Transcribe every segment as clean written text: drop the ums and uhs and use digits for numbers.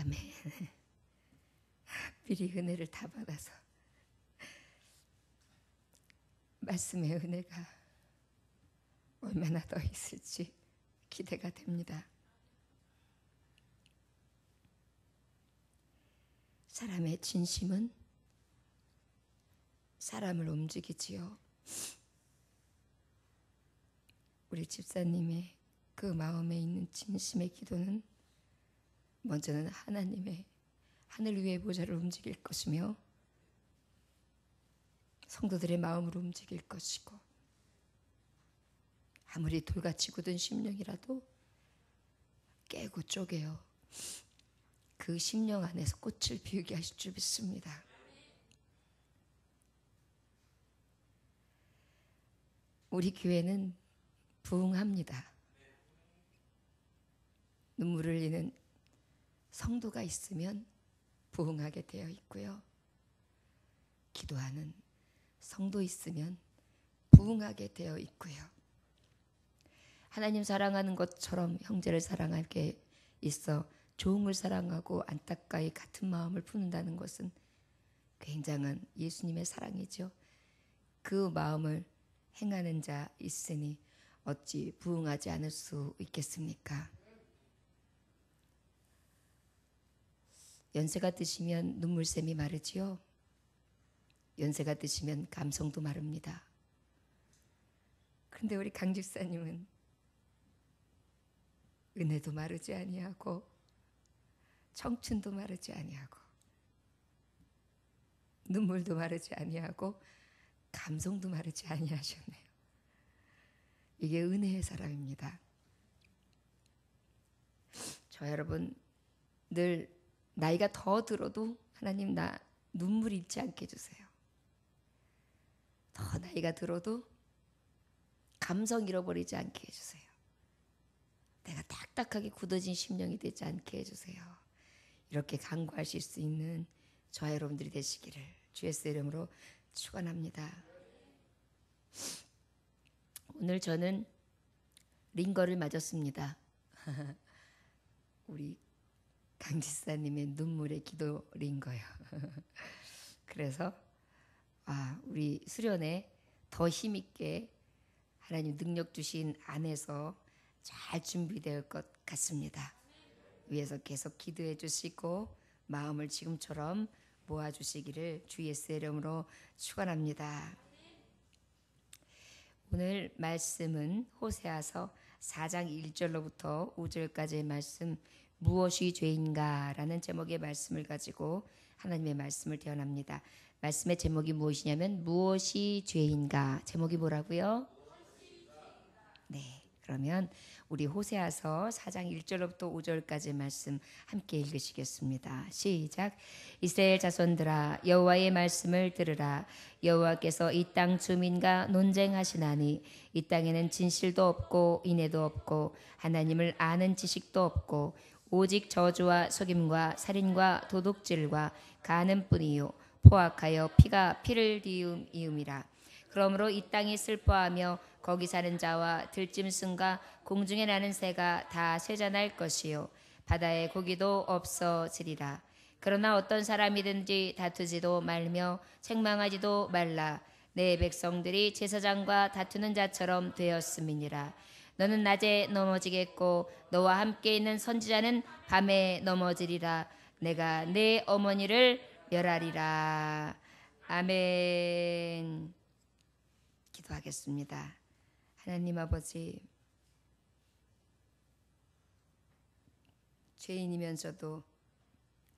아멘. 미리 은혜를 다 받아서 말씀의 은혜가 얼마나 더 있을지 기대가 됩니다. 사람의 진심은 사람을 움직이지요. 우리 집사님의 그 마음에 있는 진심의 기도는 먼저는 하나님의 하늘 위의 보좌를 움직일 것이며 성도들의 마음을 움직일 것이고, 아무리 돌같이 굳은 심령이라도 깨고 쪼개어 그 심령 안에서 꽃을 피우게 하실 줄 믿습니다. 우리 교회는 부흥합니다. 눈물을 흘리는 성도가 있으면 부흥하게 되어 있고요. 기도하는 성도 있으면 부흥하게 되어 있고요. 하나님 사랑하는 것처럼 형제를 사랑하게 있어 종을 사랑하고 안타까이 같은 마음을 품는다는 것은 굉장한 예수님의 사랑이죠. 그 마음을 행하는 자 있으니 어찌 부흥하지 않을 수 있겠습니까? 연세가 드시면 눈물샘이 마르지요. 연세가 드시면 감성도 마릅니다. 그런데 우리 강 집사님은 은혜도 마르지 아니하고 청춘도 마르지 아니하고 눈물도 마르지 아니하고 감성도 마르지 아니하셨네요. 이게 은혜의 사람입니다. 저 여러분, 늘 나이가 더 들어도 하나님 나 눈물 잃지 않게 해주세요. 더 나이가 들어도 감성 잃어버리지 않게 해주세요. 내가 딱딱하게 굳어진 심령이 되지 않게 해주세요. 이렇게 간구하실 수 있는 저와 여러분들이 되시기를 주 예수의 이름으로 축원합니다. 오늘 저는 링거를 맞았습니다. 우리 강 지사님의 눈물의 기도 링거요. 그래서 우리 수련회 더 힘있게 하나님 능력 주신 안에서 잘 준비될 것 같습니다. 위에서 계속 기도해 주시고 마음을 지금처럼 모아주시기를 주 예수의 이름으로 축원합니다. 오늘 말씀은 호세아서 4장 1절로부터 5절까지의 말씀, 무엇이 죄인가 라는 제목의 말씀을 가지고 하나님의 말씀을 대언합니다. 말씀의 제목이 무엇이냐면 무엇이 죄인가. 제목이 뭐라고요? 네, 그러면 우리 호세아서 4장 1절로부터 5절까지 말씀 함께 읽으시겠습니다. 시작. 이스라엘 자손들아, 여호와의 말씀을 들으라. 여호와께서 이 땅 주민과 논쟁하시나니 이 땅에는 진실도 없고 인애도 없고 하나님을 아는 지식도 없고 오직 저주와 속임과 살인과 도둑질과 간음뿐이요 포악하여 피가 피를 이음이라. 그러므로 이 땅이 슬퍼하며 거기 사는 자와 들짐승과 공중에 나는 새가 다 쇠잔할 것이요 바다의 고기도 없어지리라. 그러나 어떤 사람이든지 다투지도 말며 책망하지도 말라. 내 백성들이 제사장과 다투는 자처럼 되었음이니라. 너는 낮에 넘어지겠고 너와 함께 있는 선지자는 밤에 넘어지리라. 내가 내 어머니를 멸하리라. 아멘. 기도하겠습니다. 하나님 아버지, 죄인이면서도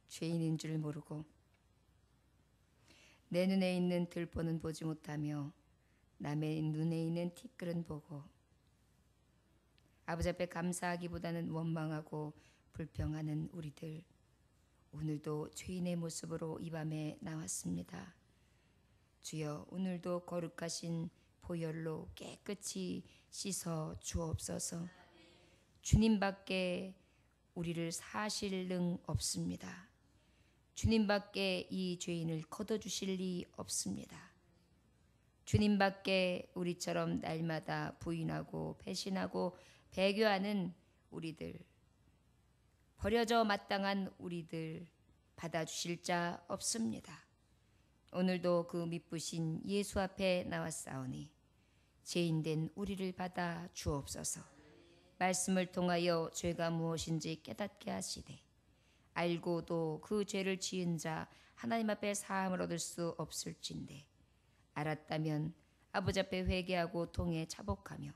죄인인 줄 모르고 내 눈에 있는 들보는 보지 못하며 남의 눈에 있는 티끌은 보고 아버지 앞에 감사하기보다는 원망하고 불평하는 우리들, 오늘도 죄인의 모습으로 이 밤에 나왔습니다. 주여, 오늘도 거룩하신 보혈로 깨끗이 씻어 주옵소서. 주님밖에 우리를 사실 능 없습니다. 주님밖에 이 죄인을 걷어주실 리 없습니다. 주님밖에 우리처럼 날마다 부인하고 배신하고 배교하는 우리들, 버려져 마땅한 우리들 받아주실 자 없습니다. 오늘도 그 미쁘신 예수 앞에 나왔사오니 죄인된 우리를 받아 주옵소서. 말씀을 통하여 죄가 무엇인지 깨닫게 하시되 알고도 그 죄를 지은 자 하나님 앞에 사함을 얻을 수 없을진데 알았다면 아버지 앞에 회개하고 통에 자복하며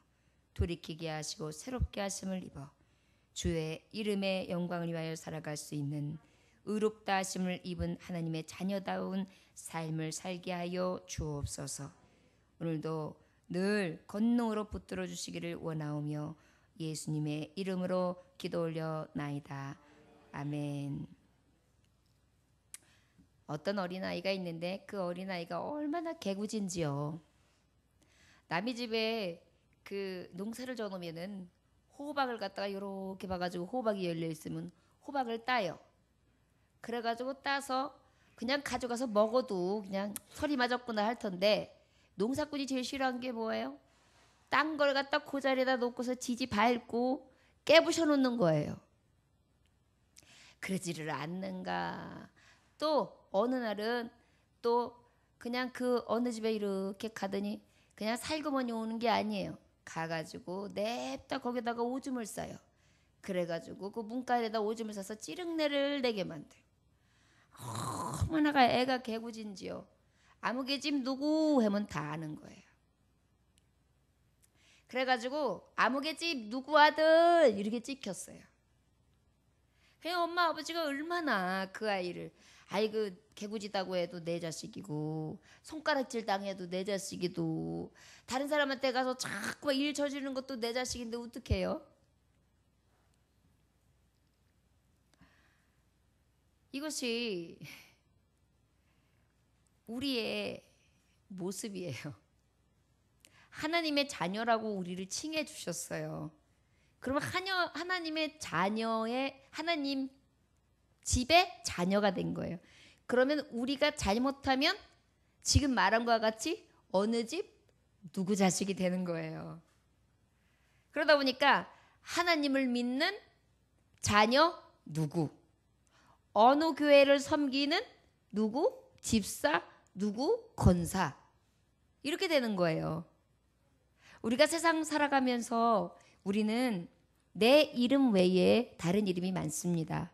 돌이키게 하시고 새롭게 하심을 입어 주의 이름의 영광을 위하여 살아갈 수 있는 의롭다 하심을 입은 하나님의 자녀다운 삶을 살게 하여 주옵소서. 오늘도 늘 권능으로 붙들어 주시기를 원하오며 예수님의 이름으로 기도 올려나이다. 아멘. 어떤 어린아이가 있는데 그 어린아이가 얼마나 개구진지요. 남의 집에 그 농사를 져놓으면은 호박을 갖다가 이렇게 봐가지고 호박이 열려 있으면 호박을 따요. 그래가지고 따서 그냥 가져가서 먹어도 그냥 설이 맞았구나 할 텐데 농사꾼이 제일 싫어하는 게 뭐예요? 딴 걸 갖다 그 자리에다 놓고서 지지 밟고 깨부셔 놓는 거예요. 그러지를 않는가. 또 어느 날은 또 그냥 그 어느 집에 이렇게 가더니 그냥 살그머니 오는 게 아니에요. 가가지고 냅다 거기다가 오줌을 싸요. 그래가지고 그 문간에다 오줌을 싸서 찌릉내를 내게 만들어. 얼마나 애가 개구진지요. 아무개집 누구 하면 다 아는 거예요. 그래가지고 아무개집 누구 아들 이렇게 찍혔어요. 그냥 엄마 아버지가 얼마나 그 아이를 아이고 개구지다고 해도 내 자식이고 손가락질 당해도 내 자식이고 다른 사람한테 가서 자꾸 일 저지르는 것도 내 자식인데 어떡해요? 이것이 우리의 모습이에요. 하나님의 자녀라고 우리를 칭해 주셨어요. 그러면 하나님의 자녀의 하나님 집의 자녀가 된 거예요. 그러면 우리가 잘못하면 지금 말한 것과 같이 어느 집 누구 자식이 되는 거예요. 그러다 보니까 하나님을 믿는 자녀 누구, 어느 교회를 섬기는 누구, 집사 누구, 권사 이렇게 되는 거예요. 우리가 세상 살아가면서 우리는 내 이름 외에 다른 이름이 많습니다.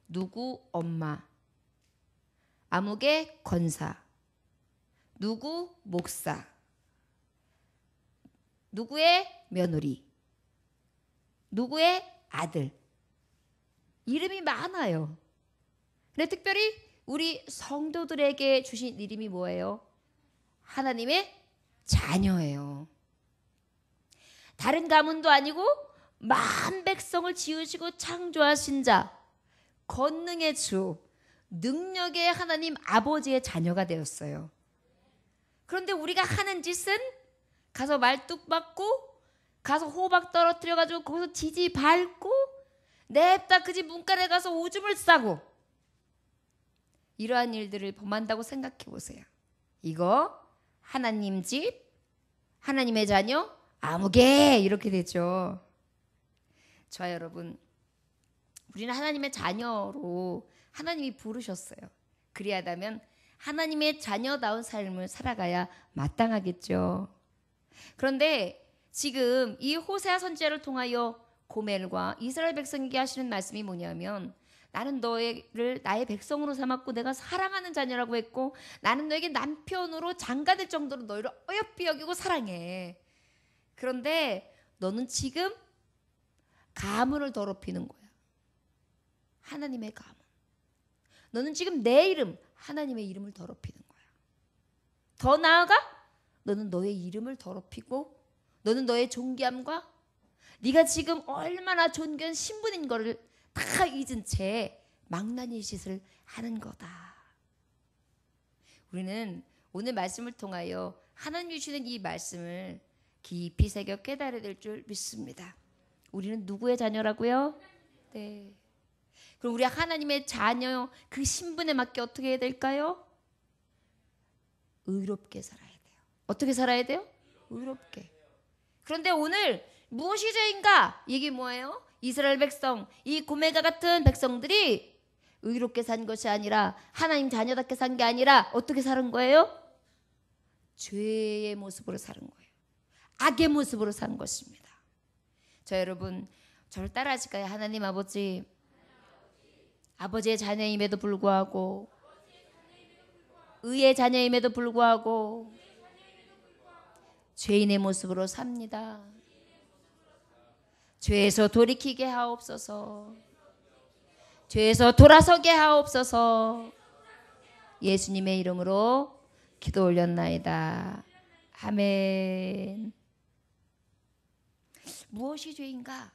누구 엄마, 아무개 권사, 누구 목사, 누구의 며느리, 누구의 아들. 이름이 많아요. 근데 특별히 우리 성도들에게 주신 이름이 뭐예요? 하나님의 자녀예요. 다른 가문도 아니고 만 백성을 지으시고 창조하신 자, 권능의 주, 능력의 하나님 아버지의 자녀가 되었어요. 그런데 우리가 하는 짓은 가서 말뚝 맞고 가서 호박 떨어뜨려가지고 거기서 지지 밟고 냅다 그 집 문간에 가서 오줌을 싸고 이러한 일들을 범한다고 생각해 보세요. 이거 하나님 집, 하나님의 자녀, 아무개 이렇게 되죠. 저와 여러분, 우리는 하나님의 자녀로 하나님이 부르셨어요. 그리하다면 하나님의 자녀다운 삶을 살아가야 마땅하겠죠. 그런데 지금 이 호세아 선지자를 통하여 고멜과 이스라엘 백성에게 하시는 말씀이 뭐냐면 나는 너희를 나의 백성으로 삼았고 내가 사랑하는 자녀라고 했고 나는 너에게 남편으로 장가될 정도로 너희를 어여삐 여기고 사랑해. 그런데 너는 지금 가문을 더럽히는 거야. 하나님의 가문. 너는 지금 내 이름, 하나님의 이름을 더럽히는 거야. 더 나아가 너는 너의 이름을 더럽히고 너는 너의 존귀함과 네가 지금 얼마나 존귀한 신분인 거를 다 잊은 채 망나니 짓을 하는 거다. 우리는 오늘 말씀을 통하여 하나님 주시는 이 말씀을 깊이 새겨 깨달아야 될 줄 믿습니다. 우리는 누구의 자녀라고요? 네. 그럼 우리 하나님의 자녀 그 신분에 맞게 어떻게 해야 될까요? 의롭게 살아야 돼요. 어떻게 살아야 돼요? 의롭게. 그런데 오늘 무엇이 죄인가? 이게 뭐예요? 이스라엘 백성, 이 고멜과 같은 백성들이 의롭게 산 것이 아니라 하나님 자녀답게 산 게 아니라 어떻게 사는 거예요? 죄의 모습으로 사는 거예요. 악의 모습으로 사는 것입니다. 저 여러분, 저를 따라하실까요? 하나님 아버지, 아버지의 자녀임에도 불구하고, 의의 자녀임에도 불구하고 죄인의 모습으로 삽니다. 죄에서 돌이키게 하옵소서. 죄에서 돌아서게 하옵소서. 예수님의 이름으로 기도 올렸나이다. 아멘. 무엇이 죄인가?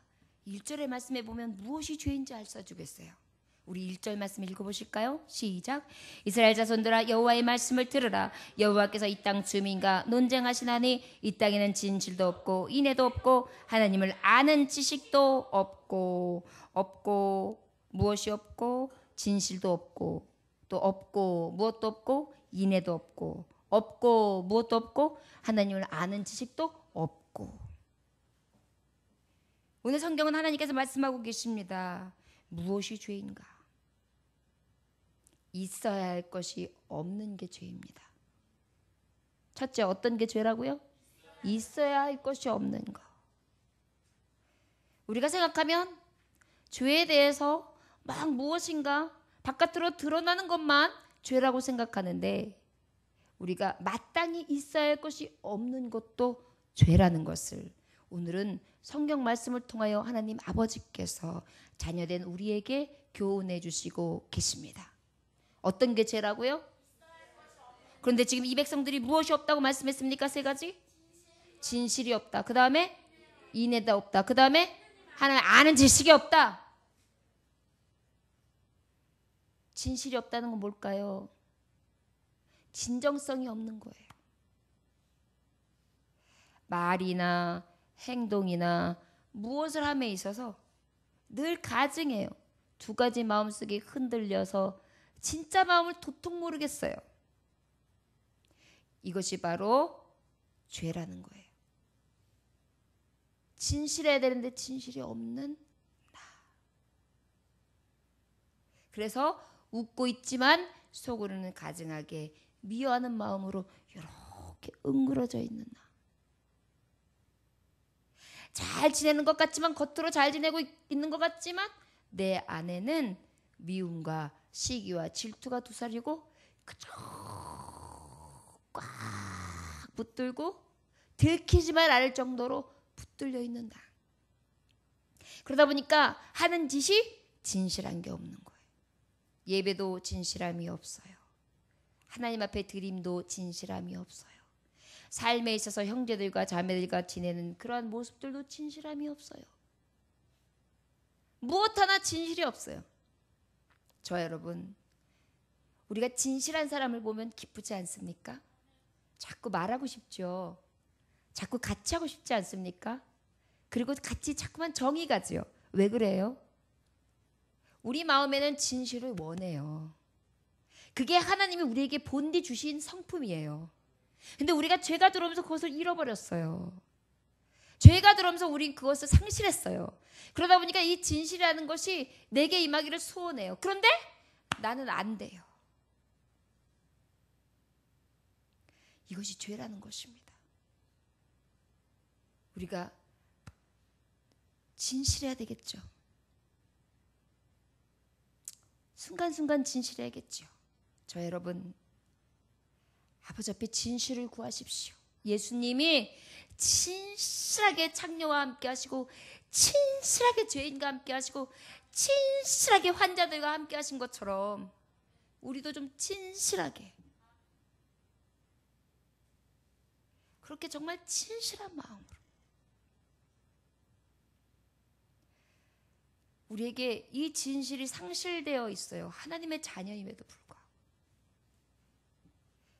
1절의 말씀에 보면 무엇이 죄인지 알려주겠어요. 우리 1절 말씀 읽어보실까요? 시작. 이스라엘 자손들아 여호와의 말씀을 들으라. 여호와께서 이 땅 주민과 논쟁하시나니 이 땅에는 진실도 없고 인애도 없고 하나님을 아는 지식도 없고 무엇이 없고 진실도 없고 또 없고 무엇도 없고 인애도 없고 무엇도 없고 하나님을 아는 지식도 없고. 오늘 성경은 하나님께서 말씀하고 계십니다. 무엇이 죄인가? 있어야 할 것이 없는 게 죄입니다. 첫째, 어떤 게 죄라고요? 있어야 할 것이 없는 거. 우리가 생각하면 죄에 대해서 막 무엇인가 바깥으로 드러나는 것만 죄라고 생각하는데 우리가 마땅히 있어야 할 것이 없는 것도 죄라는 것을 오늘은 성경 말씀을 통하여 하나님 아버지께서 자녀된 우리에게 교훈해 주시고 계십니다. 어떤 게 죄라고요? 그런데 지금 이 백성들이 무엇이 없다고 말씀했습니까? 세 가지? 진실이 없다. 그 다음에 인애가 없다. 그 다음에 하나님 아는 지식이 없다. 진실이 없다는 건 뭘까요? 진정성이 없는 거예요. 말이나 행동이나 무엇을 함에 있어서 늘 가증해요. 두 가지 마음속에 흔들려서 진짜 마음을 도통 모르겠어요. 이것이 바로 죄라는 거예요. 진실해야 되는데 진실이 없는 나. 그래서 웃고 있지만 속으로는 가증하게 미워하는 마음으로 이렇게 응그러져 있는 나. 잘 지내는 것 같지만 겉으로 잘 지내고 있는 것 같지만 내 안에는 미움과 시기와 질투가 두살이고 그저 꽉 붙들고 들키지만 않을 정도로 붙들려 있는 나. 그러다 보니까 하는 짓이 진실한 게 없는 거예요. 예배도 진실함이 없어요. 하나님 앞에 드림도 진실함이 없어요. 삶에 있어서 형제들과 자매들과 지내는 그러한 모습들도 진실함이 없어요. 무엇 하나 진실이 없어요. 저 여러분, 우리가 진실한 사람을 보면 기쁘지 않습니까? 자꾸 말하고 싶죠. 자꾸 같이 하고 싶지 않습니까? 그리고 같이 자꾸만 정이 가지요. 왜 그래요? 우리 마음에는 진실을 원해요. 그게 하나님이 우리에게 본디 주신 성품이에요. 근데 우리가 죄가 들어오면서 그것을 잃어버렸어요. 죄가 들어오면서 우린 그것을 상실했어요. 그러다 보니까 이 진실이라는 것이 내게 임하기를 소원해요. 그런데 나는 안 돼요. 이것이 죄라는 것입니다. 우리가 진실해야 되겠죠. 순간순간 진실해야겠죠. 저 여러분, 아버지 앞에 진실을 구하십시오. 예수님이 진실하게 창녀와 함께 하시고 진실하게 죄인과 함께 하시고 진실하게 환자들과 함께 하신 것처럼 우리도 좀 진실하게 그렇게 정말 진실한 마음으로 우리에게 이 진실이 상실되어 있어요. 하나님의 자녀임에도 불구하고.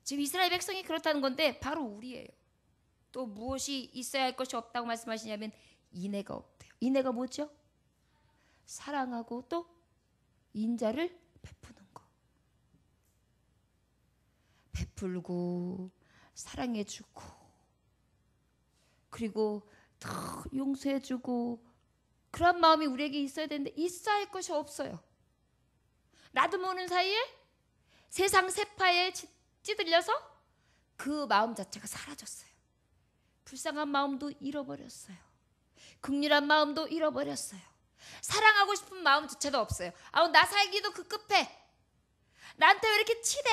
지금 이스라엘 백성이 그렇다는 건데 바로 우리예요. 또 무엇이 있어야 할 것이 없다고 말씀하시냐면 인애가 없대요. 인애가 뭐죠? 사랑하고 또 인자를 베푸는 거. 베풀고 사랑해주고 그리고 더 용서해주고 그런 마음이 우리에게 있어야 되는데 있어야 할 것이 없어요. 나도 모르는 사이에 세상 세파에 찌들려서 그 마음 자체가 사라졌어요. 불쌍한 마음도 잃어버렸어요. 긍휼한 마음도 잃어버렸어요. 사랑하고 싶은 마음조차도 없어요. 나 살기도 급급해. 나한테 왜 이렇게 치대?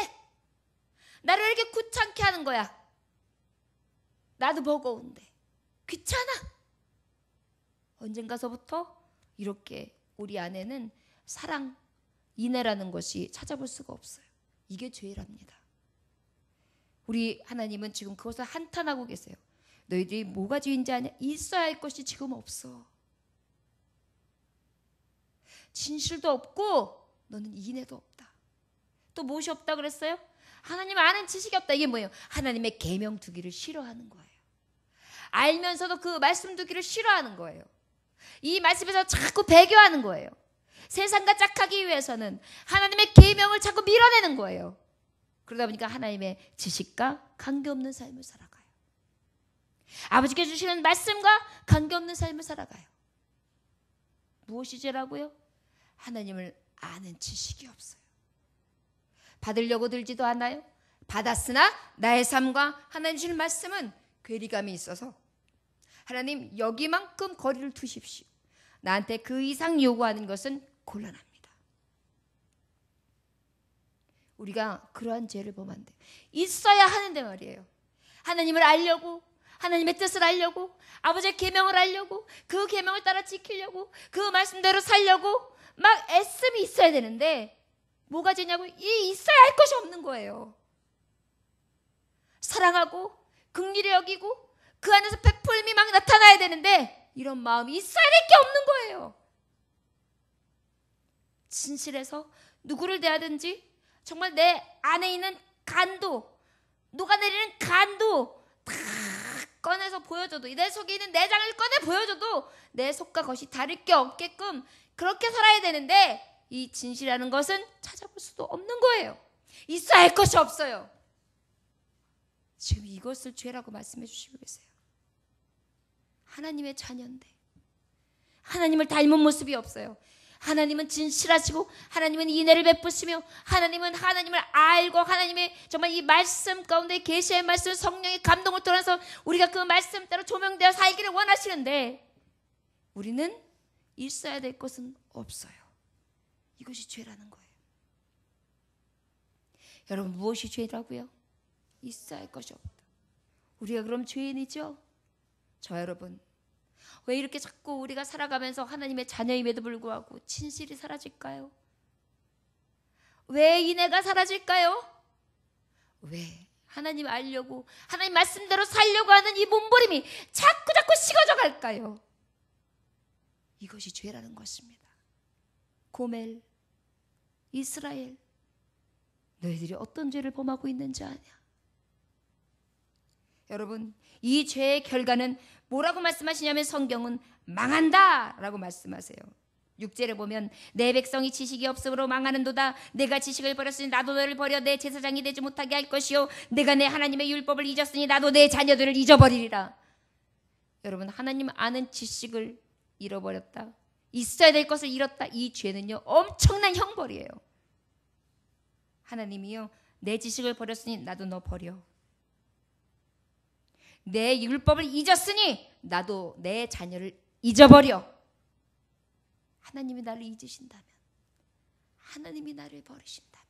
나를 왜 이렇게 귀찮게 하는 거야? 나도 버거운데 귀찮아. 언젠가서부터 이렇게 우리 안에는 사랑, 인애라는 것이 찾아볼 수가 없어요. 이게 죄랍니다. 우리 하나님은 지금 그것을 한탄하고 계세요. 너희들이 뭐가 죄인지 아냐? 있어야 할 것이 지금 없어. 진실도 없고 너는 인애도 없다. 또 무엇이 없다 그랬어요? 하나님 아는 지식이 없다. 이게 뭐예요? 하나님의 계명 두기를 싫어하는 거예요. 알면서도 그 말씀 두기를 싫어하는 거예요. 이 말씀에서 자꾸 배교하는 거예요. 세상과 짝하기 위해서는 하나님의 계명을 자꾸 밀어내는 거예요. 그러다 보니까 하나님의 지식과 관계없는 삶을 살아가요. 아버지께 주시는 말씀과 관계없는 삶을 살아가요. 무엇이 죄라고요? 하나님을 아는 지식이 없어요. 받으려고 들지도 않아요. 받았으나 나의 삶과 하나님 주시는 말씀은 괴리감이 있어서 하나님 여기만큼 거리를 두십시오. 나한테 그 이상 요구하는 것은 곤란합니다. 우리가 그러한 죄를 범한 데 있어야 하는데 말이에요. 하나님을 알려고, 하나님의 뜻을 알려고, 아버지의 계명을 알려고, 그 계명을 따라 지키려고, 그 말씀대로 살려고 막 애씀이 있어야 되는데 뭐가 죄냐고? 이 있어야 할 것이 없는 거예요. 사랑하고 긍휼히 여기고 그 안에서 베풀음이 막 나타나야 되는데 이런 마음이 있어야 될 게 없는 거예요. 진실해서 누구를 대하든지 정말 내 안에 있는 간도, 녹아내리는 간도 다 꺼내서 보여줘도, 내 속에 있는 내장을 꺼내 보여줘도 내 속과 겉이 다를 게 없게끔 그렇게 살아야 되는데 이 진실이라는 것은 찾아볼 수도 없는 거예요. 있어야 할 것이 없어요. 지금 이것을 죄라고 말씀해 주시고 계세요. 하나님의 자녀인데 하나님을 닮은 모습이 없어요. 하나님은 진실하시고 하나님은 인애를 베푸시며 하나님은 하나님을 알고 하나님의 정말 이 말씀 가운데 계시의 말씀, 성령의 감동을 통해서 우리가 그 말씀대로 조명되어 살기를 원하시는데 우리는 있어야 될 것은 없어요. 이것이 죄라는 거예요. 여러분 무엇이 죄라고요? 있어야 할 것이 없다. 우리가 그럼 죄인이죠? 저 여러분 왜 이렇게 자꾸 우리가 살아가면서 하나님의 자녀임에도 불구하고 진실이 사라질까요? 왜 인애가 사라질까요? 왜 하나님 알려고 하나님 말씀대로 살려고 하는 이 몸부림이 자꾸 식어져 갈까요? 이것이 죄라는 것입니다. 고멜, 이스라엘, 너희들이 어떤 죄를 범하고 있는지 아냐? 여러분 이 죄의 결과는 뭐라고 말씀하시냐면 성경은 망한다 라고 말씀하세요. 6절에 보면 내 백성이 지식이 없으므로 망하는도다. 내가 지식을 버렸으니 나도 너를 버려 내 제사장이 되지 못하게 할 것이요 내가 내 하나님의 율법을 잊었으니 나도 내 자녀들을 잊어버리리라. 여러분 하나님 아는 지식을 잃어버렸다. 있어야 될 것을 잃었다. 이 죄는요 엄청난 형벌이에요. 하나님이요 내 지식을 버렸으니 나도 너 버려. 내 율법을 잊었으니 나도 내 자녀를 잊어버려. 하나님이 나를 잊으신다면, 하나님이 나를 버리신다면,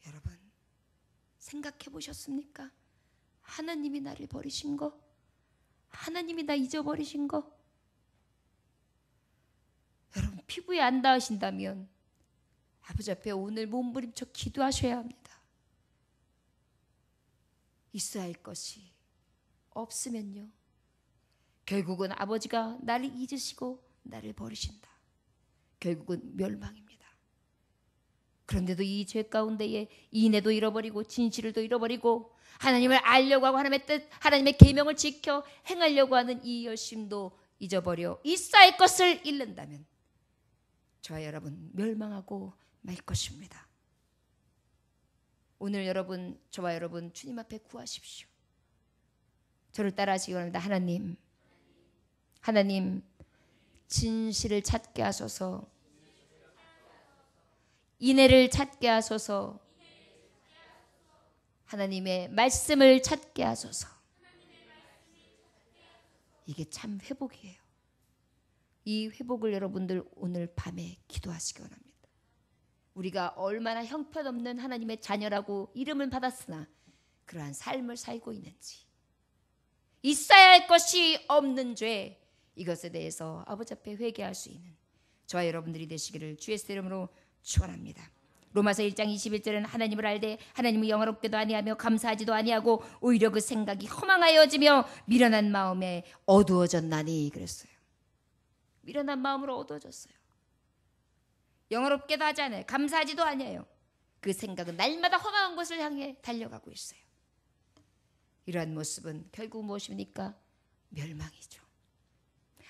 여러분 생각해 보셨습니까? 하나님이 나를 버리신 거, 하나님이 나 잊어버리신 거. 여러분 피부에 안 닿으신다면 아버지 앞에 오늘 몸부림쳐 기도하셔야 합니다. 있어야 할 것이 없으면요 결국은 아버지가 나를 잊으시고 나를 버리신다. 결국은 멸망입니다. 그런데도 이 죄 가운데에 인애도 잃어버리고 진실도 잃어버리고 하나님을 알려고 하고 하나님의 뜻, 하나님의 계명을 지켜 행하려고 하는 이 열심도 잊어버려 있어야 할 것을 잃는다면 저와 여러분 멸망하고 말 것입니다. 오늘 여러분, 저와 여러분 주님 앞에 구하십시오. 저를 따라하시기 바랍니다. 하나님 진실을 찾게 하소서. 인애를 찾게 하소서. 하나님의 말씀을 찾게 하소서. 이게 참 회복이에요. 이 회복을 여러분들 오늘 밤에 기도하시기 원합니다. 우리가 얼마나 형편없는 하나님의 자녀라고 이름을 받았으나 그러한 삶을 살고 있는지, 있어야 할 것이 없는 죄, 이것에 대해서 아버지 앞에 회개할 수 있는 저와 여러분들이 되시기를 주의 이름으로 축원합니다. 로마서 1장 21절은 하나님을 알되 하나님을 영화롭게도 아니하며 감사하지도 아니하고 오히려 그 생각이 허망하여지며 미련한 마음에 어두워졌나니 그랬어요. 미련한 마음으로 어두워졌어요. 영화롭게도 하지 않아요. 감사하지도 아니에요. 그 생각은 날마다 허망한 것을 향해 달려가고 있어요. 이러한 모습은 결국 무엇입니까? 멸망이죠.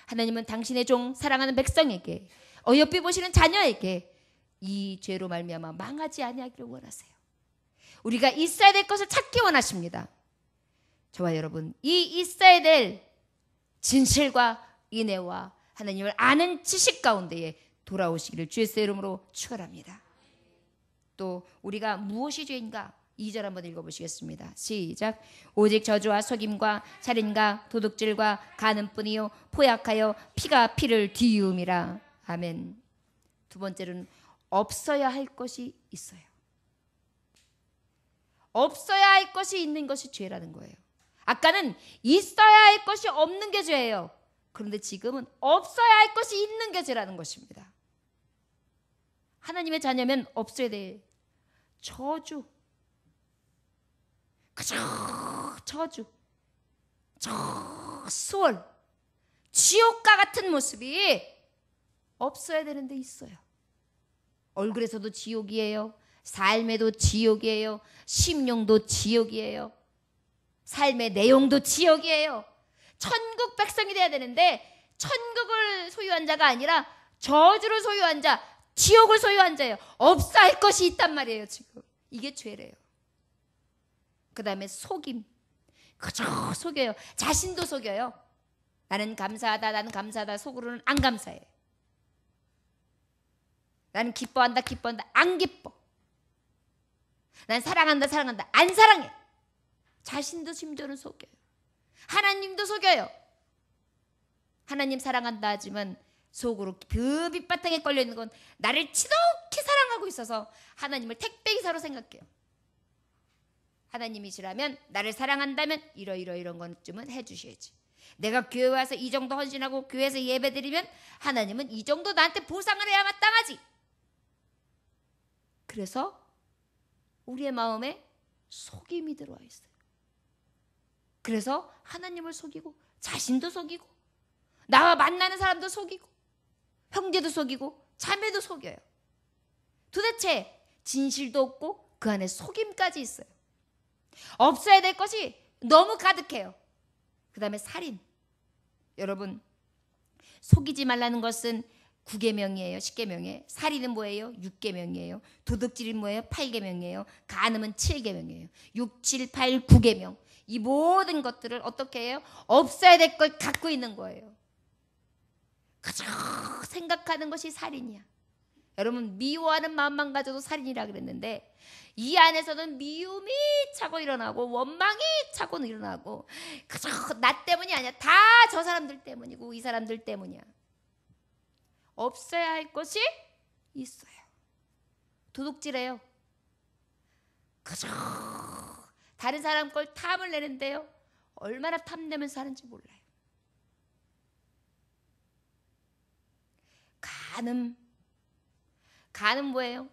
하나님은 당신의 종 사랑하는 백성에게, 어여삐 보시는 자녀에게 이 죄로 말미암아 망하지 아니하기를 원하세요. 우리가 있어야 될 것을 찾기 원하십니다. 저와 여러분, 이 있어야 될 진실과 인애와 하나님을 아는 지식 가운데에 돌아오시기를 주의 이름으로 축원합니다. 또 우리가 무엇이 죄인가? 2절 한번 읽어보시겠습니다. 시작. 오직 저주와 속임과 살인과 도둑질과 간음뿐이요 포약하여 피가 피를 뒤이음이라. 아멘. 두 번째로는 없어야 할 것이 있어요. 없어야 할 것이 있는 것이 죄라는 거예요. 아까는 있어야 할 것이 없는 게 죄예요. 그런데 지금은 없어야 할 것이 있는 게 죄라는 것입니다. 하나님의 자녀면 없어야 될 저주, 저주, 수월, 지옥과 같은 모습이 없어야 되는데 있어요. 얼굴에서도 지옥이에요. 삶에도 지옥이에요. 심령도 지옥이에요. 삶의 내용도 지옥이에요. 천국 백성이 돼야 되는데 천국을 소유한 자가 아니라 저주를 소유한 자, 지옥을 소유한 자예요. 없어야 할 것이 있단 말이에요. 지금 이게 죄래요. 그 다음에 속임, 그저 속여요. 자신도 속여요. 나는 감사하다, 나는 감사하다. 속으로는 안 감사해. 나는 기뻐한다, 기뻐한다. 안 기뻐. 난 사랑한다, 사랑한다. 안 사랑해. 자신도 심지어는 속여요. 하나님도 속여요. 하나님 사랑한다 하지만 속으로 그 밑바탕에 걸려있는 건 나를 지독히 사랑하고 있어서 하나님을 택배기사로 생각해요. 하나님이시라면 나를 사랑한다면 이런 것쯤은 해주셔야지. 내가 교회 와서 이 정도 헌신하고 교회에서 예배드리면 하나님은 이 정도 나한테 보상을 해야 마땅하지. 그래서 우리의 마음에 속임이 들어와 있어요. 그래서 하나님을 속이고 자신도 속이고 나와 만나는 사람도 속이고 형제도 속이고 자매도 속여요. 도대체 진실도 없고 그 안에 속임까지 있어요. 없어야 될 것이 너무 가득해요. 그 다음에 살인. 여러분, 속이지 말라는 것은 9계명이에요. 10계명이에요. 살인은 뭐예요? 6계명이에요. 도둑질은 뭐예요? 8계명이에요. 간음은 7계명이에요. 6, 7, 8, 9계명. 이 모든 것들을 어떻게 해요? 없어야 될 걸 갖고 있는 거예요. 그저 생각하는 것이 살인이야. 여러분, 미워하는 마음만 가져도 살인이라 그랬는데 이 안에서는 미움이 차고 일어나고 원망이 차고 일어나고 그저 나 때문이 아니야. 다 저 사람들 때문이고 이 사람들 때문이야. 없어야 할 것이 있어요. 도둑질해요. 그저 다른 사람 걸 탐을 내는데요. 얼마나 탐내면서 사는지 몰라요. 간음 뭐예요?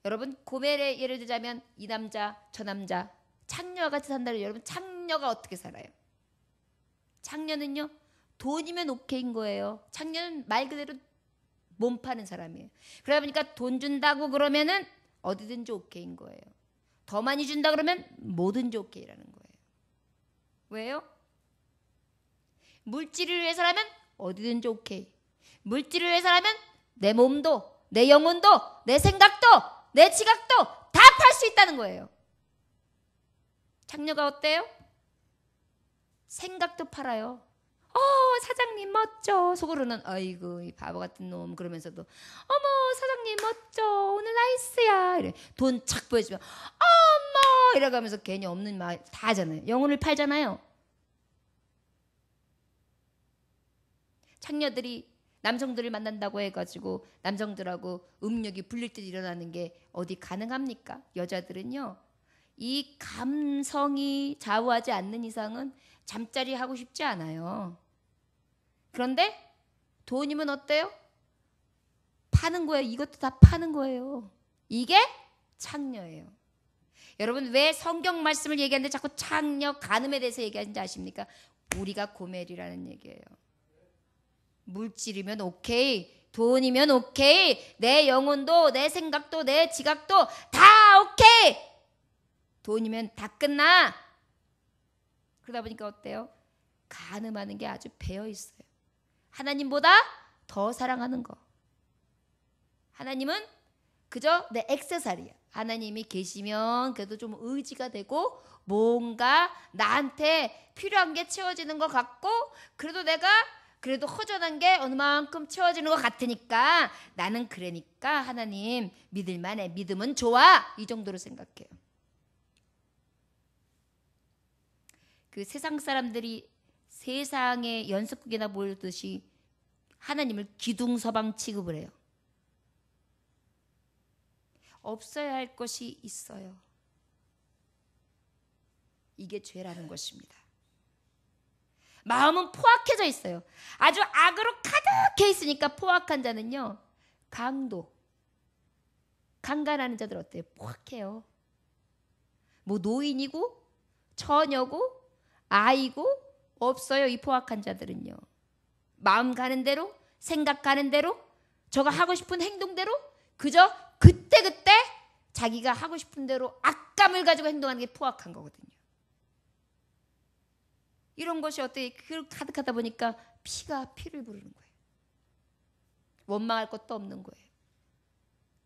여러분, 고멜의 예를 들자면 이 남자 저 남자 창녀와 같이 산다면 여러분, 창녀가 어떻게 살아요? 창녀는요, 돈이면 오케이인 거예요. 창녀는 말 그대로 몸 파는 사람이에요. 그러다 보니까 돈 준다고 그러면은 어디든지 오케이인 거예요. 더 많이 준다 그러면 뭐든지 오케이라는 거예요. 왜요? 물질을 위해서라면 어디든지 오케이. 물질을 위해서라면 내 몸도, 내 영혼도, 내 생각도, 내 지각도 다 팔 수 있다는 거예요. 창녀가 어때요? 생각도 팔아요. 사장님 멋져. 속으로는 아이고 이 바보 같은 놈. 그러면서도 어머 사장님 멋져. 오늘 나이스야. 이래. 돈 착 보여주면 어머 이래가면서 괜히 없는 말 다 하잖아요. 영혼을 팔잖아요. 창녀들이 남성들을 만난다고 해가지고 남성들하고 음욕이 불릴 듯 일어나는 게 어디 가능합니까? 여자들은요. 이 감성이 좌우하지 않는 이상은 잠자리 하고 싶지 않아요. 그런데 돈이면 어때요? 파는 거예요. 이것도 다 파는 거예요. 이게 창녀예요. 여러분 왜 성경 말씀을 얘기하는데 자꾸 창녀, 간음에 대해서 얘기하는지 아십니까? 우리가 고멜이라는 얘기예요. 물질이면 오케이, 돈이면 오케이, 내 영혼도 내 생각도 내 지각도 다 오케이. 돈이면 다 끝나. 그러다 보니까 어때요? 간음하는 게 아주 배어 있어요. 하나님보다 더 사랑하는 거. 하나님은 그저 내 액세서리야. 하나님이 계시면 그래도 좀 의지가 되고 뭔가 나한테 필요한 게 채워지는 것 같고 그래도 내가 그래도 허전한 게 어느 만큼 채워지는 것 같으니까 나는 그러니까 하나님 믿을만해. 믿음은 좋아. 이 정도로 생각해요. 그 세상 사람들이 세상의 연습국에나 모이듯이 하나님을 기둥서방 취급을 해요. 없어야 할 것이 있어요. 이게 죄라는 것입니다. 마음은 포악해져 있어요. 아주 악으로 가득해 있으니까 포악한 자는요. 강도, 강간하는 자들 어때요? 포악해요. 뭐 노인이고 처녀고 아이고 없어요. 이 포악한 자들은요. 마음 가는 대로 생각 가는 대로 저가 하고 싶은 행동대로 그저 그때그때 자기가 하고 싶은 대로 악감을 가지고 행동하는 게 포악한 거거든요. 이런 것이 어떻게 가득하다 보니까 피가 피를 부르는 거예요. 원망할 것도 없는 거예요.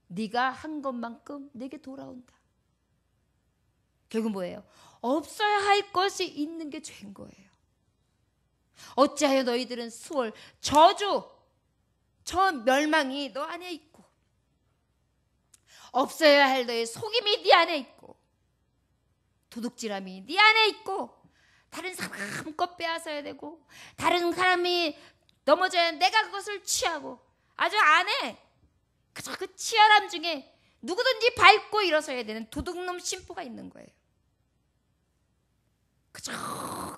네가 한 것만큼 내게 돌아온다. 결국 뭐예요? 없어야 할 것이 있는 게 죄인 거예요. 어찌하여 너희들은 수월 저주 저 멸망이 너 안에 있고 없어야 할 너의 속임이 네 안에 있고 도둑질함이 네 안에 있고 다른 사람 것 빼앗아야 되고 다른 사람이 넘어져야 내가 그것을 취하고 아주 안에 그저 그 치열함 중에 누구든지 밟고 일어서야 되는 도둑놈 심보가 있는 거예요. 그저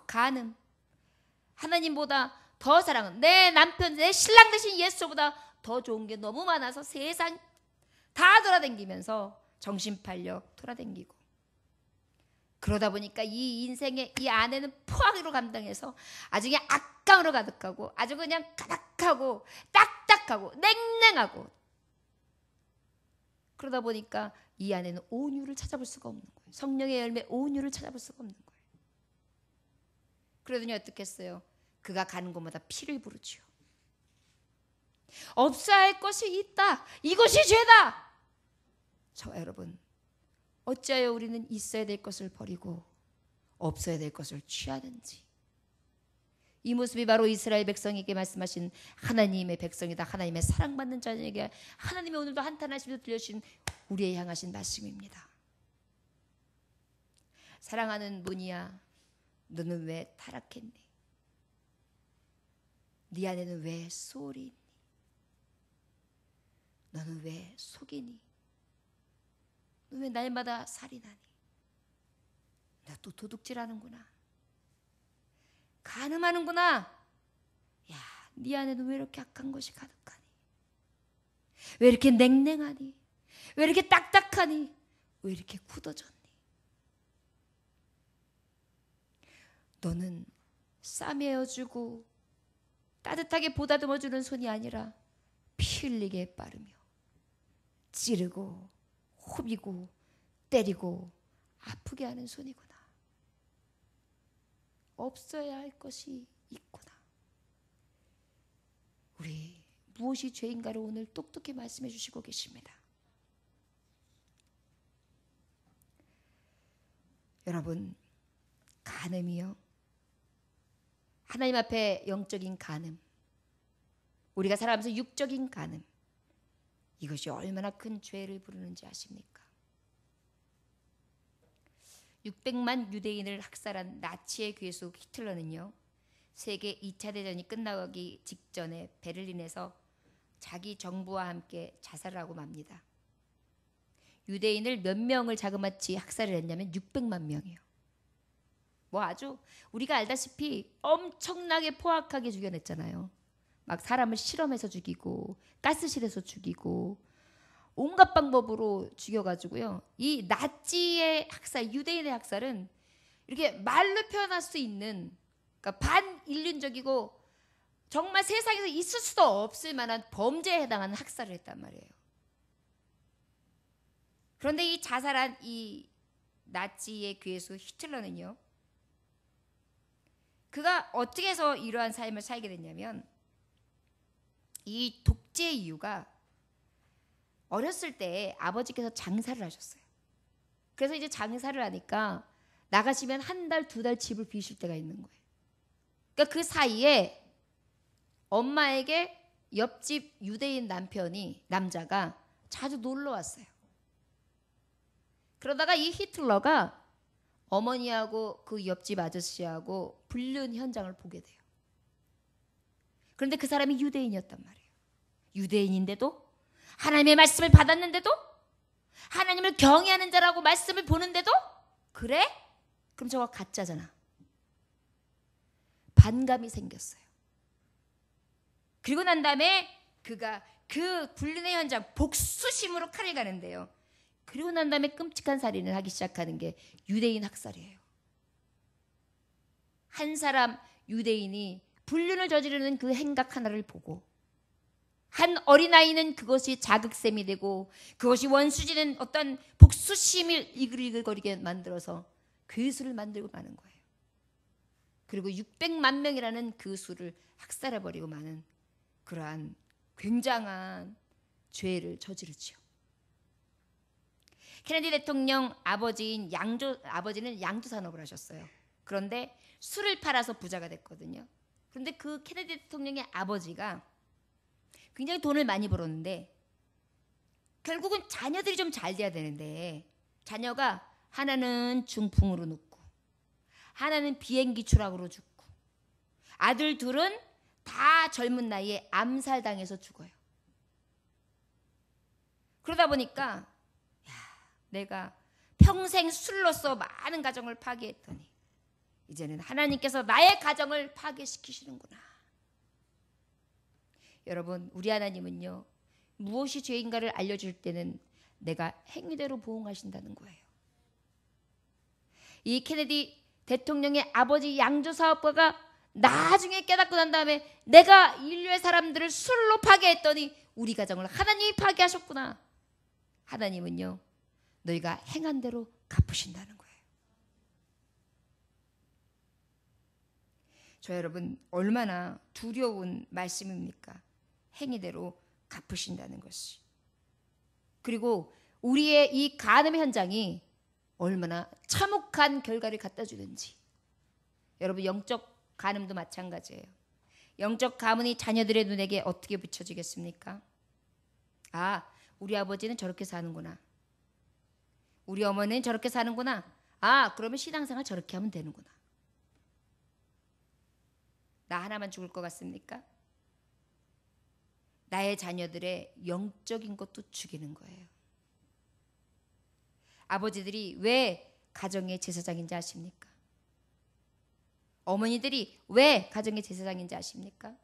간음 하나님보다 더 사랑은 내 남편 내 신랑 대신 예수보다 더 좋은 게 너무 많아서 세상 다 돌아다니면서 정신 팔려 돌아다니고 그러다 보니까 이 인생의 이 안에는 포악으로 감당해서 아주 그냥 악감으로 가득하고 아주 그냥 가득하고 딱딱하고 냉랭하고 그러다 보니까 이 안에는 온유를 찾아볼 수가 없는 거예요. 성령의 열매 온유를 찾아볼 수가 없는 거예요. 그러더니 어떻게 했어요? 그가 가는 곳마다 피를 부르지요. 없어야 할 것이 있다. 이것이 죄다. 저와 여러분 어찌하여 우리는 있어야 될 것을 버리고 없어야 될 것을 취하는지. 이 모습이 바로 이스라엘 백성에게 말씀하신 하나님의 백성이다. 하나님의 사랑받는 자에게 하나님의 오늘도 한탄하시면서 들려주신 우리의 향하신 말씀입니다. 사랑하는 문이야 너는 왜 타락했니? 네 안에는 왜 소홀히 있니? 너는 왜 속이니? 너 왜 날마다 살이 나니? 나 또 도둑질하는구나. 간음하는구나. 야, 네 안에는 왜 이렇게 악한 것이 가득하니? 왜 이렇게 냉랭하니? 왜 이렇게 딱딱하니? 왜 이렇게 굳어졌니? 너는 싸매어주고 따뜻하게 보다듬어주는 손이 아니라 피 흘리게 빠르며 찌르고 호비고 때리고 아프게 하는 손이구나. 없어야 할 것이 있구나. 우리 무엇이 죄인가를 오늘 똑똑히 말씀해 주시고 계십니다. 여러분 간음이요 하나님 앞에 영적인 간음, 우리가 살아가면서 육적인 간음, 이것이 얼마나 큰 죄를 부르는지 아십니까? 600만 유대인을 학살한 나치의 괴수 히틀러는요, 세계 2차 대전이 끝나기 직전에 베를린에서 자기 정부와 함께 자살을 하고 맙니다. 유대인을 몇 명을 자그마치 학살을 했냐면 600만 명이에요. 뭐 아주 우리가 알다시피 엄청나게 포악하게 죽여냈잖아요. 막 사람을 실험해서 죽이고 가스실에서 죽이고 온갖 방법으로 죽여가지고요. 이 나치의 학살, 유대인의 학살은 이렇게 말로 표현할 수 있는, 그러니까 반인륜적이고 정말 세상에서 있을 수도 없을 만한 범죄에 해당하는 학살을 했단 말이에요. 그런데 이 자살한 이 나치의 괴수 히틀러는요, 그가 어떻게 해서 이러한 삶을 살게 됐냐면, 이 독재의 이유가 어렸을 때 아버지께서 장사를 하셨어요. 그래서 이제 장사를 하니까 나가시면 한 달, 두 달 집을 비실 때가 있는 거예요. 그러니까 그 사이에 엄마에게 옆집 유대인 남자가 자주 놀러 왔어요. 그러다가 이 히틀러가 어머니하고 그 옆집 아저씨하고 불륜 현장을 보게 돼요. 그런데 그 사람이 유대인이었단 말이에요. 유대인인데도, 하나님의 말씀을 받았는데도, 하나님을 경외하는 자라고 말씀을 보는데도, 그래? 그럼 저거 가짜잖아. 반감이 생겼어요. 그리고 난 다음에 그가 그 불륜의 현장 복수심으로 칼을 가는데요. 그리고 난 다음에 끔찍한 살인을 하기 시작하는 게 유대인 학살이에요. 한 사람 유대인이 불륜을 저지르는 그 행각 하나를 보고 한 어린아이는 그것이 자극샘이 되고 그것이 원수지는 어떤 복수심을 이글이글거리게 만들어서 괴수를 만들고 마는 거예요. 그리고 600만 명이라는 그 수를 학살해버리고 마는 그러한 굉장한 죄를 저지르죠. 케네디 대통령 아버지는 양조 산업을 하셨어요. 그런데 술을 팔아서 부자가 됐거든요. 그런데 그 케네디 대통령의 아버지가 굉장히 돈을 많이 벌었는데 결국은 자녀들이 좀 잘 돼야 되는데 자녀가 하나는 중풍으로 눕고 하나는 비행기 추락으로 죽고 아들 둘은 다 젊은 나이에 암살당해서 죽어요. 그러다 보니까 내가 평생 술로서 많은 가정을 파괴했더니 이제는 하나님께서 나의 가정을 파괴시키시는구나. 여러분, 우리 하나님은요, 무엇이 죄인가를 알려줄 때는 내가 행위대로 보응하신다는 거예요. 이 케네디 대통령의 아버지 양조 사업가가 나중에 깨닫고 난 다음에 내가 인류의 사람들을 술로 파괴했더니 우리 가정을 하나님이 파괴하셨구나. 하나님은요, 너희가 행한 대로 갚으신다는 거예요. 저 여러분, 얼마나 두려운 말씀입니까? 행위대로 갚으신다는 것이. 그리고 우리의 이 간음의 현장이 얼마나 참혹한 결과를 갖다 주는지. 여러분, 영적 간음도 마찬가지예요. 영적 가문이 자녀들의 눈에게 어떻게 비춰지겠습니까? 아, 우리 아버지는 저렇게 사는구나. 우리 어머니는 저렇게 사는구나. 아, 그러면 신앙생활 저렇게 하면 되는구나. 나 하나만 죽을 것 같습니까? 나의 자녀들의 영적인 것도 죽이는 거예요. 아버지들이 왜 가정의 제사장인지 아십니까? 어머니들이 왜 가정의 제사장인지 아십니까?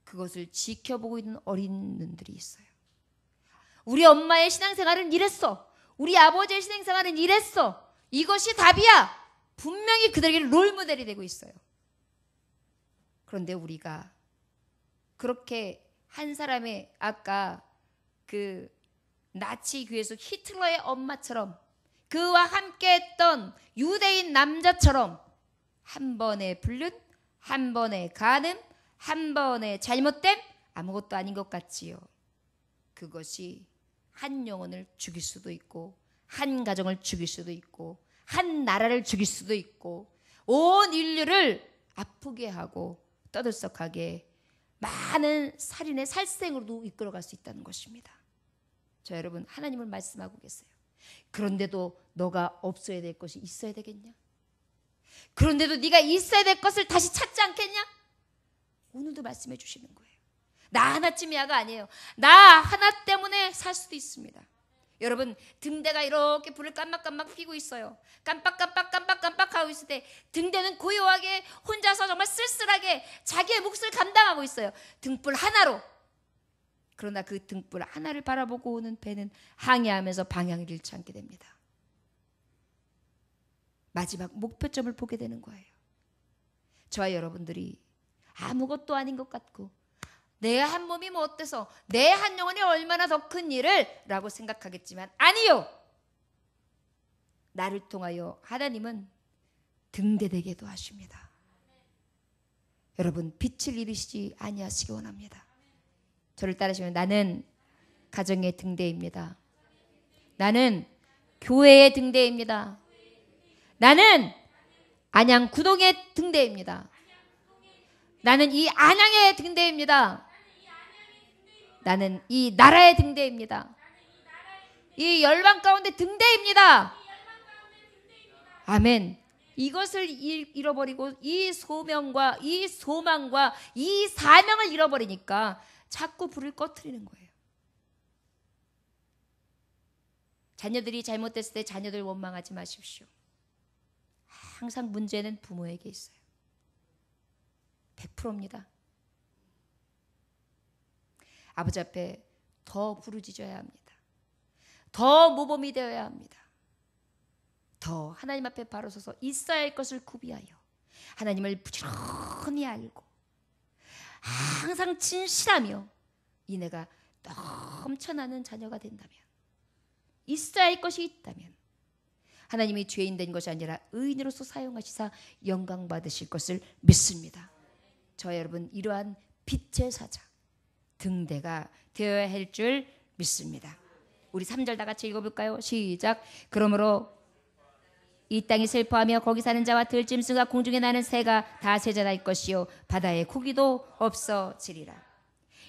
그것을 지켜보고 있는 어린 눈들이 있어요. 우리 엄마의 신앙생활은 이랬어. 우리 아버지의 신앙생활은 이랬어. 이것이 답이야. 분명히 그들에게 롤모델이 되고 있어요. 그런데 우리가 그렇게 한 사람의 아까 그 나치 괴수 히틀러의 엄마처럼 그와 함께했던 유대인 남자처럼 한 번의 불륜, 한 번의 간음, 한 번의 잘못됨 아무것도 아닌 것 같지요. 그것이 한 영혼을 죽일 수도 있고 한 가정을 죽일 수도 있고 한 나라를 죽일 수도 있고 온 인류를 아프게 하고 떠들썩하게 많은 살인의 살생으로도 이끌어갈 수 있다는 것입니다. 저 여러분, 하나님을 말씀하고 계세요. 그런데도 너가 없어야 될 것이 있어야 되겠냐? 그런데도 네가 있어야 될 것을 다시 찾지 않겠냐? 오늘도 말씀해 주시는 거예요. 나 하나쯤이야가 아니에요. 나 하나 때문에 살 수도 있습니다. 여러분, 등대가 이렇게 불을 깜빡깜빡 피고 있어요. 깜빡깜빡 하고 있을 때 등대는 고요하게 혼자서 정말 쓸쓸하게 자기의 몫을 감당하고 있어요. 등불 하나로. 그러나 그 등불 하나를 바라보고 오는 배는 항해하면서 방향을 잃지 않게 됩니다. 마지막 목표점을 보게 되는 거예요. 저와 여러분들이 아무것도 아닌 것 같고 내 한 몸이 뭐 어때서 내 한 영혼이 얼마나 더 큰 일을 라고 생각하겠지만 아니요. 나를 통하여 하나님은 등대되게도 하십니다. 여러분, 빛을 잃으시지 아니하시기 원합니다. 저를 따르시면 나는 가정의 등대입니다. 나는 교회의 등대입니다. 나는 안양 구동의 등대입니다. 나는 이 안양의 등대입니다. 나는 이 나라의 등대입니다. 이 열방 가운데 등대입니다. 아멘. 이것을 잃어버리고 이 소명과 이 소망과 이 사명을 잃어버리니까 자꾸 불을 꺼트리는 거예요. 자녀들이 잘못됐을 때 자녀들 원망하지 마십시오. 항상 문제는 부모에게 있어요. 100%입니다. 아버지 앞에 더 부르짖어야 합니다. 더 모범이 되어야 합니다. 더 하나님 앞에 바로 서서 있어야 할 것을 구비하여 하나님을 부지런히 알고 항상 진실하며 이내가 넘쳐나는 자녀가 된다면, 있어야 할 것이 있다면 하나님이 죄인 된 것이 아니라 의인으로서 사용하시사 영광 받으실 것을 믿습니다. 저 여러분, 이러한 빛의 사자 등대가 되어야 할 줄 믿습니다. 우리 3절 다 같이 읽어볼까요? 시작. 그러므로 이 땅이 슬퍼하며 거기 사는 자와 들짐승과 공중에 나는 새가 다 세잔할 것이요 바다의 고기도 없어지리라.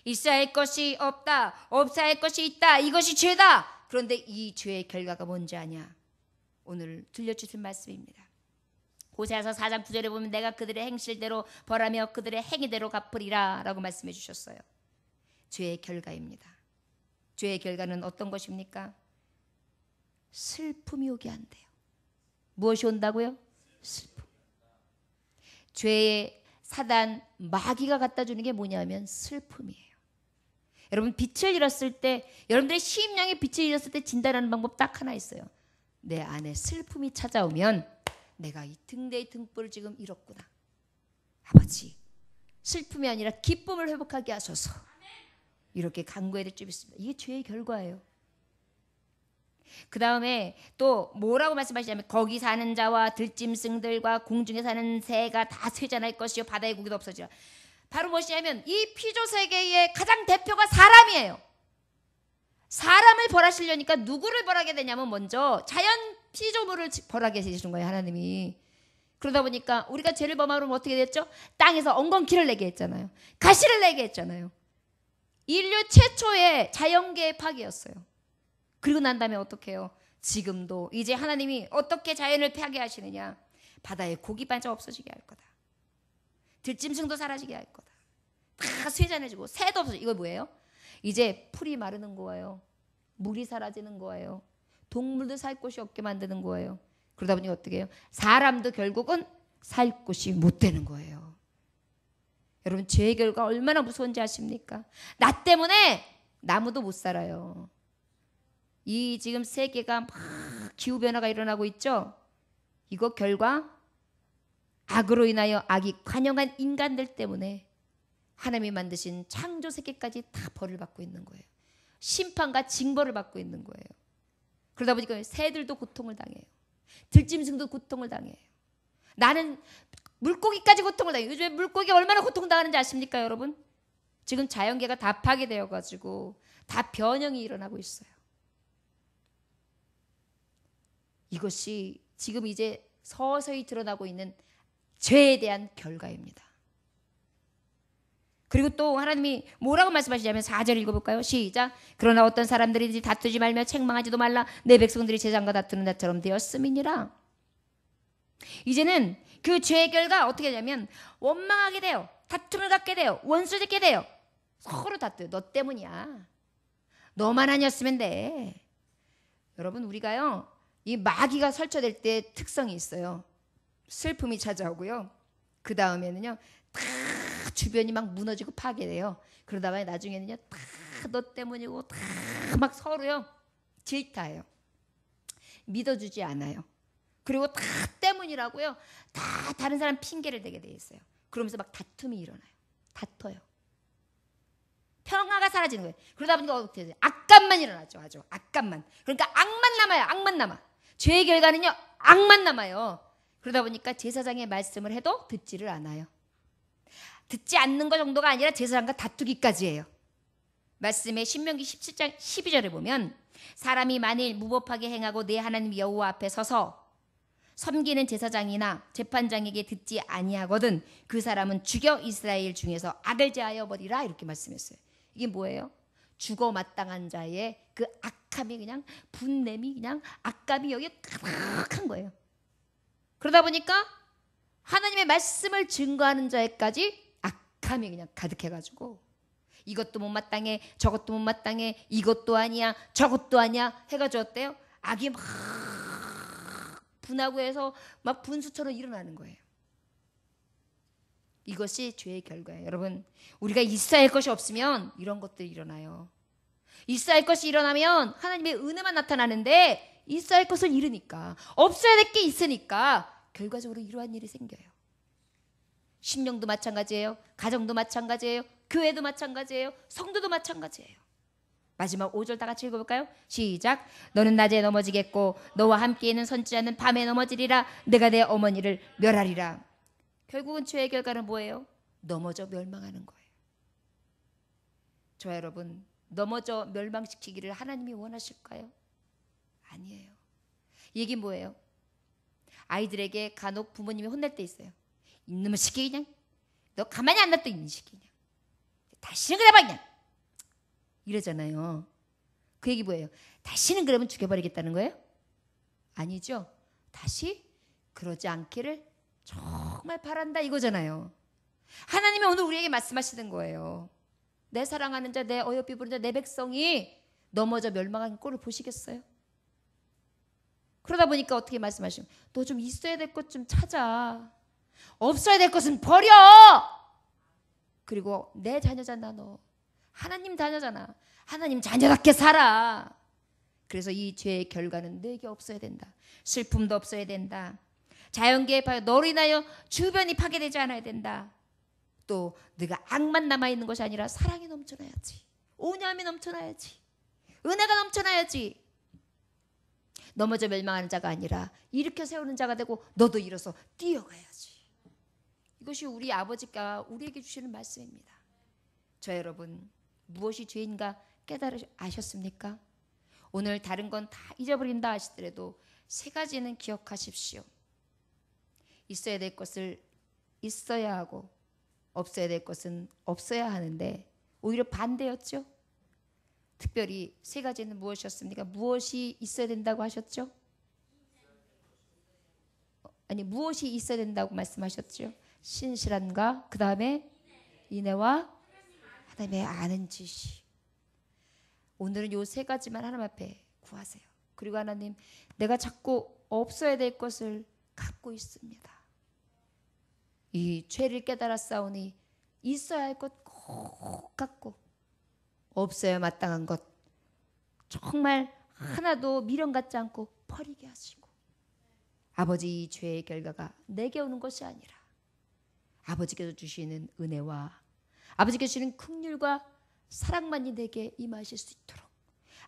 있어야 할 것이 없다, 없어야 할 것이 있다, 이것이 죄다. 그런데 이 죄의 결과가 뭔지 아냐? 오늘 들려주신 말씀입니다. 호세아서 4장 9절에 보면 내가 그들의 행실대로 벌하며 그들의 행위대로 갚으리라 라고 말씀해 주셨어요. 죄의 결과입니다. 죄의 결과는 어떤 것입니까? 슬픔이 오게 한대요. 무엇이 온다고요? 슬픔. 죄의 사단 마귀가 갖다 주는 게 뭐냐면 슬픔이에요. 여러분, 빛을 잃었을 때, 여러분들의 심령의 빛을 잃었을 때 진단하는 방법 딱 하나 있어요. 내 안에 슬픔이 찾아오면 내가 이 등대의 등불을 지금 잃었구나. 아버지, 슬픔이 아니라 기쁨을 회복하게 하소서. 이렇게 간구해야 될 줄 믿습니다. 이게 죄의 결과예요. 그 다음에 또 뭐라고 말씀하시냐면 거기 사는 자와 들짐승들과 공중에 사는 새가 다 쇠잔할 것이요 바다의 고기도 없어지라. 바로 무엇이냐면 이 피조 세계의 가장 대표가 사람이에요. 사람을 벌하시려니까 누구를 벌하게 되냐면 먼저 자연 피조물을 벌하게 해주시는 거예요, 하나님이. 그러다 보니까 우리가 죄를 범하면 어떻게 됐죠? 땅에서 엉겅퀴를 내게 했잖아요. 가시를 내게 했잖아요. 인류 최초의 자연계의 파괴였어요. 그리고 난 다음에 어떻게 해요? 지금도 이제 하나님이 어떻게 자연을 파괴하시느냐? 바다에 고기 반짝 없어지게 할 거다. 들짐승도 사라지게 할 거다. 다 쇠잔해지고 새도 없어지고. 이거 뭐예요? 이제 풀이 마르는 거예요. 물이 사라지는 거예요. 동물도 살 곳이 없게 만드는 거예요. 그러다 보니 어떻게 해요? 사람도 결국은 살 곳이 못 되는 거예요. 여러분, 죄의 결과 얼마나 무서운지 아십니까? 나 때문에 나무도 못 살아요. 이 지금 세계가 막 기후변화가 일어나고 있죠? 이거 결과 악으로 인하여 악이 관영한 인간들 때문에 하나님이 만드신 창조 세계까지 다 벌을 받고 있는 거예요. 심판과 징벌을 받고 있는 거예요. 그러다 보니까 새들도 고통을 당해요. 들짐승도 고통을 당해요. 나는 물고기까지 고통을 당해요. 요즘에 물고기 얼마나 고통당하는지 아십니까, 여러분? 지금 자연계가 다 파괴되어가지고 다 변형이 일어나고 있어요. 이것이 지금 이제 서서히 드러나고 있는 죄에 대한 결과입니다. 그리고 또 하나님이 뭐라고 말씀하시냐면 4절 읽어볼까요? 시작. 그러나 어떤 사람들이 다투지 말며 책망하지도 말라. 내 백성들이 제장과 다투는 자처럼 되었음이니라. 이제는 그 죄의 결과 어떻게 되냐면 원망하게 돼요. 다툼을 갖게 돼요. 원수 짓게 돼요. 서로 다투요. 너 때문이야. 너만 아니었으면 돼. 여러분, 우리가요, 이 마귀가 설쳐될 때 특성이 있어요. 슬픔이 찾아오고요. 그 다음에는요, 다 주변이 막 무너지고 파괴돼요. 그러다가 나중에는요, 다 너 때문이고 다 막 서로요 질타해요. 믿어주지 않아요. 그리고 다 때문이라고요, 다 다른 사람 핑계를 대게 돼 있어요. 그러면서 막 다툼이 일어나요. 다퉈요. 평화가 사라지는 거예요. 그러다 보니까 어떻게 돼요? 악감만 일어나죠. 아주 악감만. 그러니까 악만 남아요. 악만 남아. 죄의 결과는요, 악만 남아요. 그러다 보니까 제사장의 말씀을 해도 듣지를 않아요. 듣지 않는 것 정도가 아니라 제사장과 다투기까지 해요. 말씀에 신명기 17장 12절에 보면 사람이 만일 무법하게 행하고 내 하나님 여호와 앞에 서서 섬기는 제사장이나 재판장에게 듣지 아니하거든 그 사람은 죽여 이스라엘 중에서 악을 제하여 버리라, 이렇게 말씀했어요. 이게 뭐예요? 죽어 마땅한 자의 그 악함이 그냥 분냄이 그냥 악감이 여기에 가득한 거예요. 그러다 보니까 하나님의 말씀을 증거하는 자에까지 악함이 그냥 가득해가지고 이것도 못마땅해, 저것도 못마땅해, 이것도 아니야, 저것도 아니야 해가지고 어때요? 악이 막 분하고 해서 막 분수처럼 일어나는 거예요. 이것이 죄의 결과예요. 여러분, 우리가 있어야 할 것이 없으면 이런 것들이 일어나요. 있어야 할 것이 일어나면 하나님의 은혜만 나타나는데 있어야 할 것을 잃으니까, 없어야 될 게 있으니까 결과적으로 이러한 일이 생겨요. 신령도 마찬가지예요. 가정도 마찬가지예요. 교회도 마찬가지예요. 성도도 마찬가지예요. 마지막 5절 다 같이 읽어볼까요? 시작. 너는 낮에 넘어지겠고 너와 함께 있는 선지자는 밤에 넘어지리라. 내가 내 어머니를 멸하리라. 결국은 죄의 결과는 뭐예요? 넘어져 멸망하는 거예요. 저와 여러분, 넘어져 멸망시키기를 하나님이 원하실까요? 아니에요. 이게 뭐예요? 아이들에게 간혹 부모님이 혼낼 때 있어요. 이놈의 시키 그냥, 너 가만히 안 놔둬 이놈의 시키 그냥, 다시는 그래봐 그냥, 이러잖아요. 그 얘기 뭐예요? 다시는 그러면 죽여버리겠다는 거예요? 아니죠. 다시 그러지 않기를 정말 바란다 이거잖아요. 하나님이 오늘 우리에게 말씀하시는 거예요. 내 사랑하는 자, 내 어여삐 부른 자, 내 백성이 넘어져 멸망한 꼴을 보시겠어요? 그러다 보니까 어떻게 말씀하시면, 너 좀 있어야 될 것 좀 찾아, 없어야 될 것은 버려. 그리고 내 자녀잖아, 너 하나님 자녀잖아, 하나님 자녀답게 살아. 그래서 이 죄의 결과는 내게 없어야 된다. 슬픔도 없어야 된다. 자연계에 너로 인하여 주변이 파괴되지 않아야 된다. 또 네가 악만 남아있는 것이 아니라 사랑이 넘쳐나야지, 온유함이 넘쳐나야지, 은혜가 넘쳐나야지. 넘어져 멸망하는 자가 아니라 일으켜 세우는 자가 되고 너도 일어서 뛰어가야지. 이것이 우리 아버지가 우리에게 주시는 말씀입니다. 저 여러분, 무엇이 죄인가 아셨습니까? 오늘 다른 건 다 잊어버린다 하시더라도 세 가지는 기억하십시오. 있어야 될 것을 있어야 하고 없어야 될 것은 없어야 하는데 오히려 반대였죠. 특별히 세 가지는 무엇이었습니까? 무엇이 있어야 된다고 하셨죠? 아니, 무엇이 있어야 된다고 말씀하셨죠? 신실함과 그 다음에 인애와 하나님의 아는 지식. 오늘은 요 세 가지만 하나님 앞에 구하세요. 그리고 하나님, 내가 자꾸 없어야 될 것을 갖고 있습니다. 이 죄를 깨달아 싸우니 있어야 할 것 꼭 갖고 없어야 마땅한 것 정말 하나도 미련 갖지 않고 버리게 하시고, 아버지, 이 죄의 결과가 내게 오는 것이 아니라 아버지께서 주시는 은혜와 아버지께서 주시는 긍휼과 사랑만이 내게 임하실 수 있도록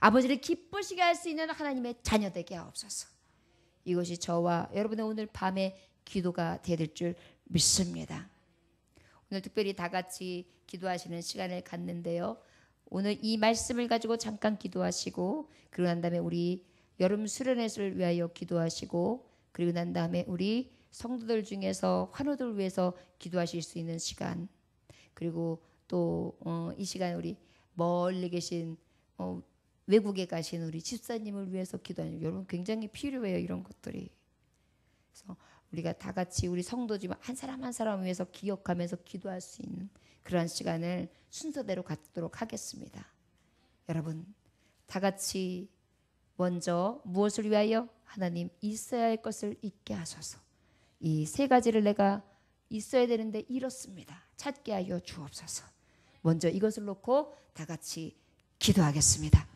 아버지를 기쁘시게 할 수 있는 하나님의 자녀 되게 하옵소서. 이것이 저와 여러분의 오늘 밤의 기도가 될 줄 믿습니다. 오늘 특별히 다 같이 기도하시는 시간을 갖는데요, 오늘 이 말씀을 가지고 잠깐 기도하시고, 그리고 난 다음에 우리 여름 수련회를 위하여 기도하시고, 그리고 난 다음에 우리 성도들 중에서 환우들 위해서 기도하실 수 있는 시간, 그리고 또 이 시간 우리 멀리 계신 외국에 가신 우리 집사님을 위해서 기도하는, 여러분 굉장히 필요해요, 이런 것들이. 그래서 우리가 다 같이 우리 성도지만 한 사람 한 사람 위해서 기억하면서 기도할 수 있는 그러한 시간을 순서대로 갖도록 하겠습니다. 여러분 다 같이 먼저 무엇을 위하여? 하나님 있어야 할 것을 있게 하소서. 이 세 가지를 내가 있어야 되는데 잃었습니다. 찾게 하여 주옵소서. 먼저 이것을 놓고 다 같이 기도하겠습니다.